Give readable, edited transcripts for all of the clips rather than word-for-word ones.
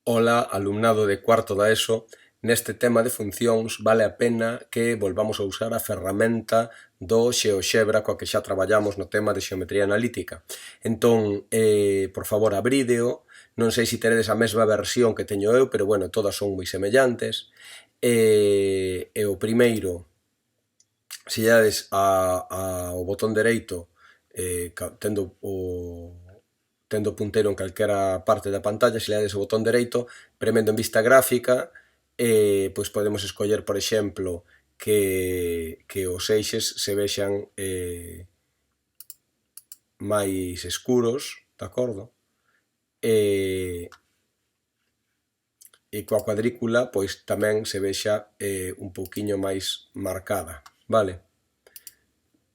Ola, alumnado de cuarto da ESO, neste tema de funcións vale a pena que volvamos a usar a ferramenta do GeoXebra coa que xa traballamos no tema de xeometría analítica. Entón, por favor, abrídeo, non sei se teredes a mesma versión que teño eu, pero bueno, todas son moi semellantes. E o primeiro, se lle dades ao botón dereito, tendo o punteiro en calquera parte da pantalla, se le dades o botón dereito, premendo en vista gráfica, pois podemos escoller, por exemplo, que os eixes se vexan máis escuros, de acordo? E coa cuadrícula, pois tamén se vexa un pouquiño máis marcada, vale?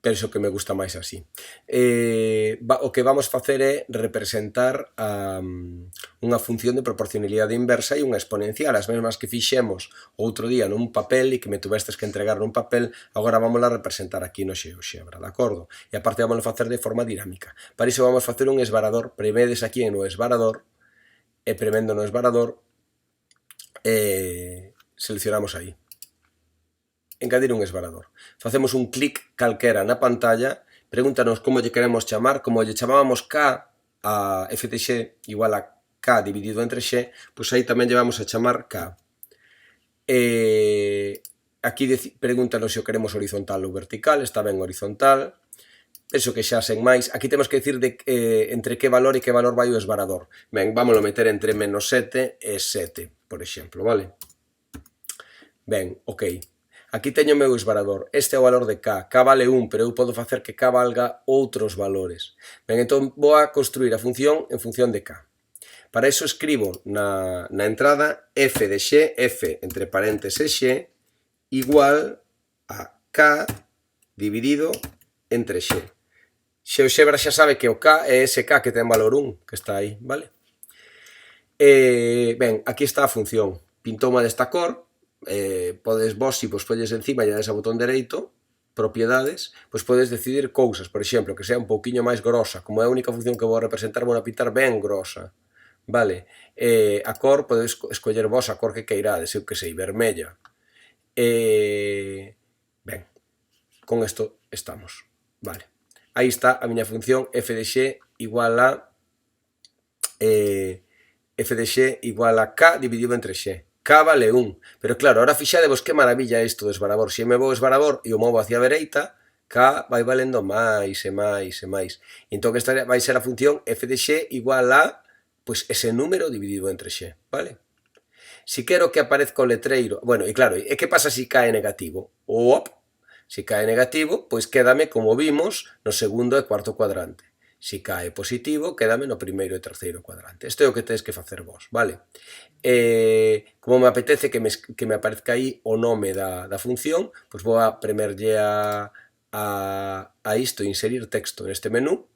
Penso que me gusta máis así. O que vamos facer é representar unha función de proporcionalidade inversa e unha exponencial, as mesmas que fixemos outro día nun papel e que me tuvestes que entregar nun papel, agora vamos a representar aquí no GeoXebra, de acordo? E aparte vamos a facer de forma dinámica. Para iso vamos facer un esvarador, premedes aquí no esvarador, e premendo no esvarador, seleccionamos aí. Engadir un esvarador. Facemos un clic calquera na pantalla, pregúntanos como lle queremos chamar, como lle chamábamos K a f de x igual a K dividido entre x, pois aí tamén lle vamos a chamar K. Aquí pregúntanos se o queremos horizontal ou vertical, está ben horizontal. Penso que xa sen máis. Aquí temos que dicir entre que valor e que valor vai o esvarador. Ben, vámoslo meter entre menos 7 e 7, por exemplo, vale? Ben, ok. Aquí teño o meu esvarador, este é o valor de K, K vale 1, pero eu podo facer que K valga outros valores. Ben, entón vou a construir a función en función de K. Para iso escribo na entrada f de x, f entre parénteses x, igual a K dividido entre x. GeoXebra xa sabe que o K é ese K que ten valor 1, que está aí, vale? Ben, aquí está a función, pintoume desta cor, podes vos, se vos polles encima e dades a botón dereito, propiedades, pois podes decidir cousas, por exemplo, que sea un pouquiño máis grosa, como é a única función que vou a representar, vou a pintar ben grosa, vale? A cor, podes escoller vos a cor que queirades, eu que sei, vermella. Ben, con isto estamos, vale. Aí está a miña función f de x igual a f de x igual a k dividido entre x. K vale 1, pero claro, ahora fixadevos que maravilla isto do esvarador. Se me vou ao esvarador e o movo hacia a dereita, K vai valendo máis e máis e máis. Entón esta vai ser a función f de x igual a pois ese número dividido entre x, vale? Si quero que aparezca o letreiro, bueno, e claro, e que pasa se K é negativo? Se K é negativo, pois quédame como vimos no segundo e cuarto cuadrante. Se K é positivo, quédame no primeiro e terceiro cuadrante. Isto é o que tedes que facer vos, vale? Como me apetece que me aparezca aí o nome da función, pois vou a premerlle a isto, inserir texto neste menú,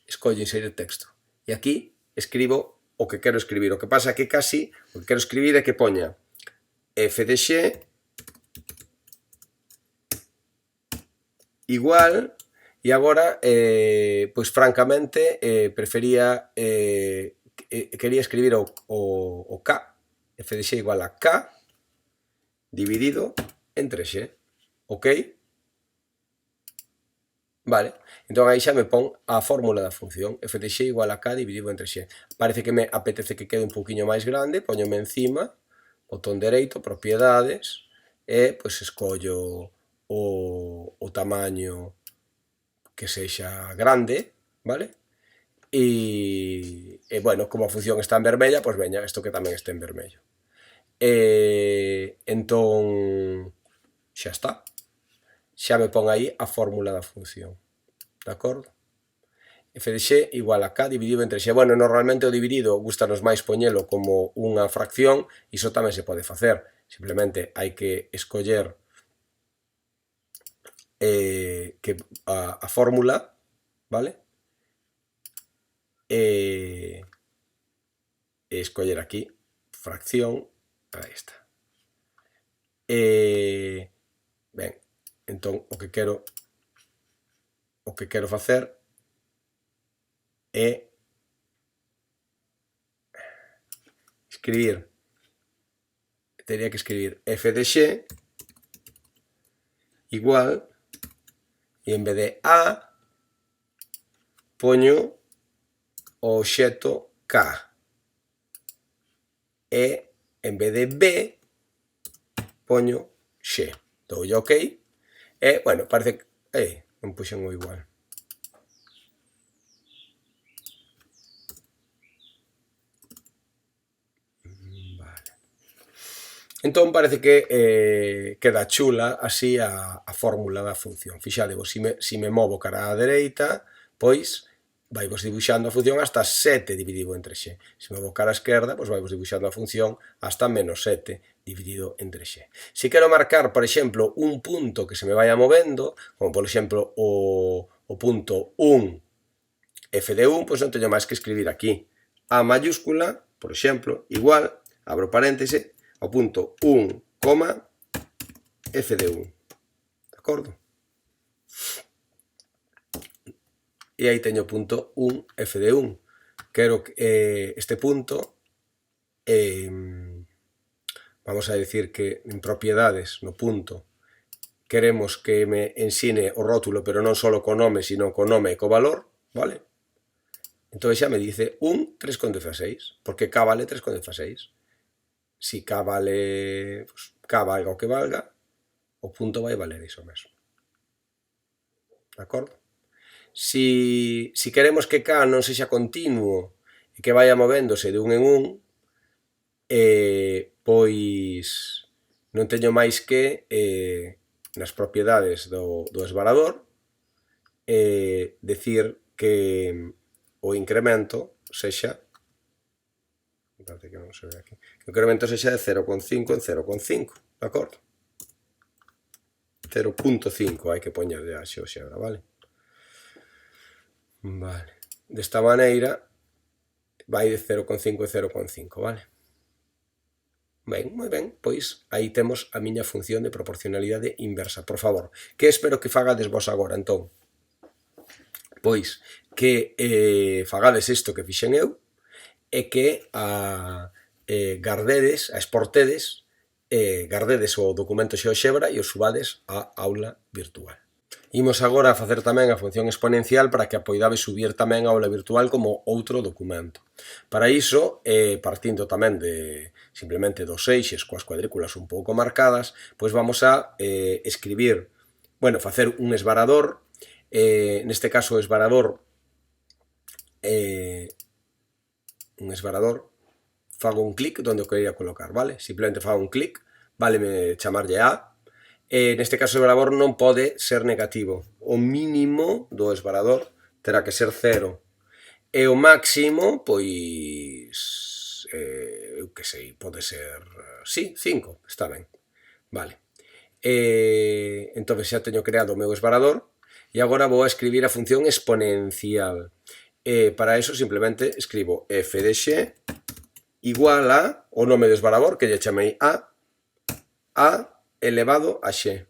escollo inserir texto. E aquí escribo o que quero escribir. O que pasa é que casi o que quero escribir é que poña f de x igual, e agora, pois francamente, quería escribir o K, f de x igual a K dividido entre x, ok? Vale, entón aí xa me pon a fórmula da función, f de x igual a K dividido entre x. Parece que me apetece que quede un pouquiño máis grande, poñome encima, botón dereito, propiedades, e pois escollo o tamaño que sexa grande, vale? E bueno, como a función está en vermella, pois veña, isto que tamén este en vermello. Entón, xa está. Xa me pon aí a fórmula da función, de acordo? F de x igual a k dividido entre x. Bueno, normalmente o dividido gustanos máis poñelo como unha fracción, iso tamén se pode facer, simplemente hai que escoller a fórmula, vale? E escoller aquí fracción, aí está. Ben, entón o que quero facer é teria que escribir f de x igual, e en vez de a, poño o obxecto k, e en vez de b, poño x. Doulle ok, e, bueno, parece que non puxen o igual. Vale. Entón parece que queda chula así a fórmula da función. Fixadevos, se me movo cara á dereita, pois vaivos dibuixando a función hasta 7 dividido entre x. Se me movo cara á esquerda, pois vaivos dibuixando a función hasta menos 7 dividido entre x. Se quero marcar, por exemplo, un punto que se me vaya movendo, como por exemplo o punto 1 f de 1, pois non teño máis que escribir aquí a mayúscula, por exemplo, igual, abro paréntese, ao punto 1, f de 1. De acordo? E aí teño o punto 1, f de 1. Quero este punto, vamos a decir que en propiedades, no punto, queremos que me ensine o rótulo, pero non só co nome, sino co nome e co valor, vale? Entón xa me dice 3,16, porque k vale 3,16. Si k vale, pues, k valga o que valga, o punto vai valer iso mesmo. De acordo? Si queremos que k non sexa continuo e que vaya movéndose de un en un, pois non teño máis que nas propiedades do esvarador decir que o incremento sexa, parece que non se ve aquí, que o incremento sexa de 0,5 en 0,5, de acordo? 0,5 hai que poñerlle a xeoxebra, vale? Vale, desta maneira vai de 0,5 a 0,5, vale? Ben, moi ben, pois aí temos a miña función de proporcionalidade inversa. Por favor, que espero que fagades vos agora, entón? Pois que fagades isto que fixen eu e que gardedes, gardedes o documento xeoxebra e o subades á aula virtual. Imos agora a facer tamén a función exponencial para que a poidades subir tamén a aula virtual como outro documento. Para iso, partindo tamén de simplemente dos eixes coas cuadrículas un pouco marcadas, pois vamos a escribir, bueno, facer un esvarador, neste caso o esvarador, fago un clic onde o quería colocar, vale? Simplemente fago un clic, váleme chamarlle A. Neste caso o esvarador non pode ser negativo. O mínimo do esvarador terá que ser 0. E o máximo, pois, eu que sei, pode ser, sí, 5, está ben. Vale. Entón xa teño creado o meu esvarador e agora vou a escribir a función exponencial. Para eso simplemente escribo f de x igual a o nome do esvarador, que lle chamei A elevado a x.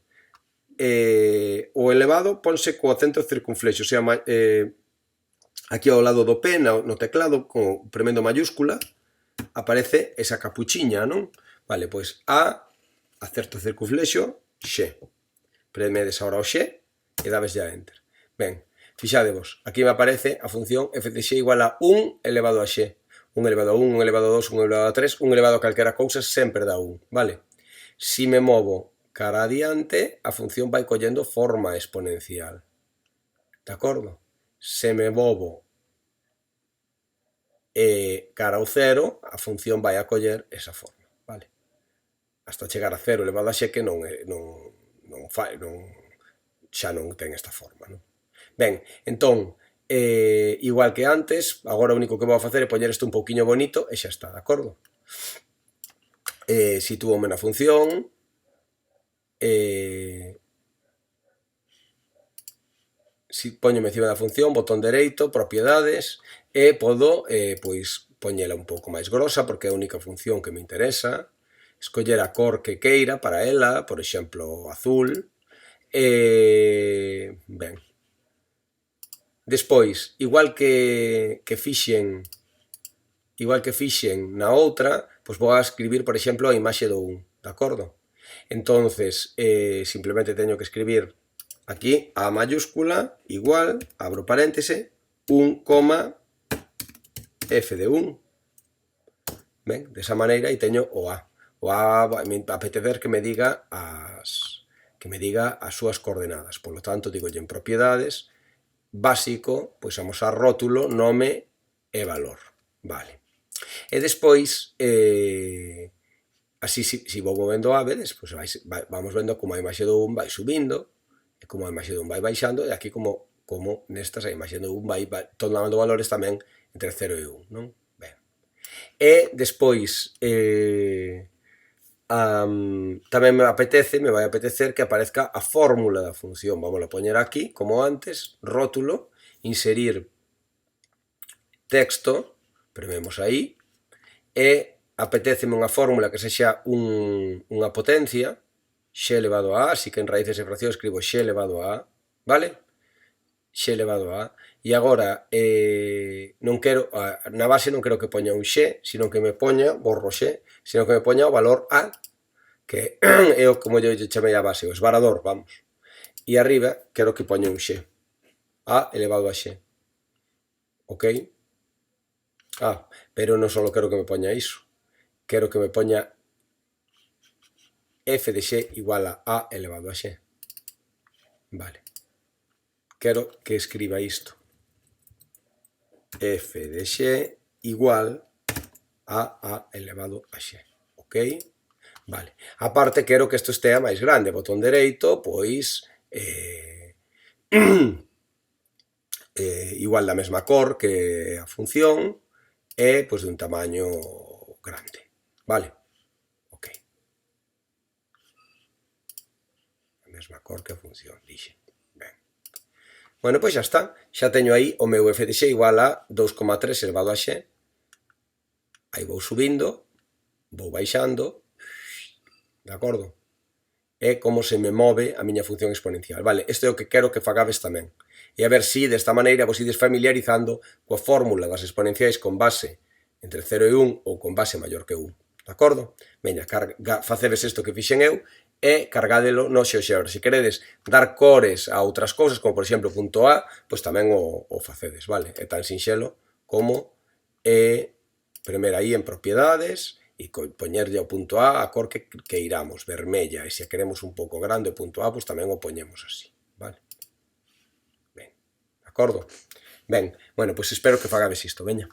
O elevado ponse co acento circunflexo, o sea, aquí ao lado do P, no teclado, con premendo mayúscula, aparece esa capuchiña, non? Vale, pois A, acerto circunflexo, x. Premedes agora o x e dabes ya enter. Ben, fixadevos, aquí me aparece a función f de x igual a 1 elevado a x. 1 elevado a 1, 1 elevado a 2, 1 elevado a 3, 1 elevado a calquera cousa sempre dá 1, vale? Si me movo cara adiante, a función vai collendo forma exponencial. De acordo? Se me movo cara ao 0, a función vai a coller esa forma, vale? Hasta chegar a 0 elevado a x que xa non ten esta forma, non? Ben, entón, igual que antes, agora o único que vou a facer é poñer isto un pouquiño bonito e xa está, de acordo? Sitúome na función, poñome encima da función, botón dereito, propiedades, e podo, pois, poñela un pouco máis grosa, porque é a única función que me interesa, escoller a cor que queira para ela, por exemplo, azul, ben. Despois, igual que fixen igual que fixen na outra, pois vou a escribir, por exemplo, a imaxe do 1, de acordo? Entonces, simplemente teño que escribir aquí A mayúscula igual, abro paréntese, 1, F de 1. Ben, desa maneira aí teño o A. O A me apetecer que me diga as súas coordenadas. Por lo tanto, digo en propiedades, básico, pois vamos a rótulo, nome e valor. Vale. E despois, así si vou movendo a vedes, pois vamos vendo como a imaxe do 1 vai subindo, e como a imaxe do 1 vai baixando, e aquí como nestas a imaxe do 1 vai tomando valores tamén entre 0 e 1, non? Ben. E despois, tamén me vai apetecer que aparezca a fórmula da función. Vamos a poñer aquí, como antes, rótulo, inserir texto, prememos aí, e apetéceme unha fórmula que sexa unha potencia, x elevado a a, así que en raíces e fraccións escribo x elevado a a, vale? X elevado a a, e agora non quero, na base non quero que poña un x, sino que me poña, borro x, sino que me poña o valor a, que é o como eu chamei a base, o esvarador, vamos. E arriba quero que poña un x, a elevado a x, ok? Pero non só quero que me poña iso, quero que me poña f de x igual a elevado a x. Vale. Quero que escriba isto. F de x igual a elevado a x. Ok? Vale. Aparte, quero que isto estea máis grande. Botón dereito, pois igual da mesma cor que a función e pois dun tamaño grande. Vale? Ok. A mesma cor que a función, dixe. Ben. Bueno, pois xa está. Xa teño aí o meu f de x igual a 2,3 elevado a x. Aí vou subindo, vou baixando, de acordo? É como se me move a miña función exponencial. Vale, isto é o que quero que fagades tamén. E a ver si desta maneira vos ides familiarizando coa fórmula das exponenciais con base entre 0 e 1 ou con base maior que 1. De acordo? Veña, facedes isto que fixen eu e cargádelo no GeoGebra. Se queredes dar cores a outras cousas, como por exemplo punto A, pois tamén o facedes, vale? É tan sinxelo como primeiro aí en propiedades e poñerlle ao punto A a cor que queiramos, vermella, e se queremos un pouco grande o punto A, pois tamén o poñemos así, vale? Ben, de acordo? Ben, bueno, pois espero que fagades isto, veña.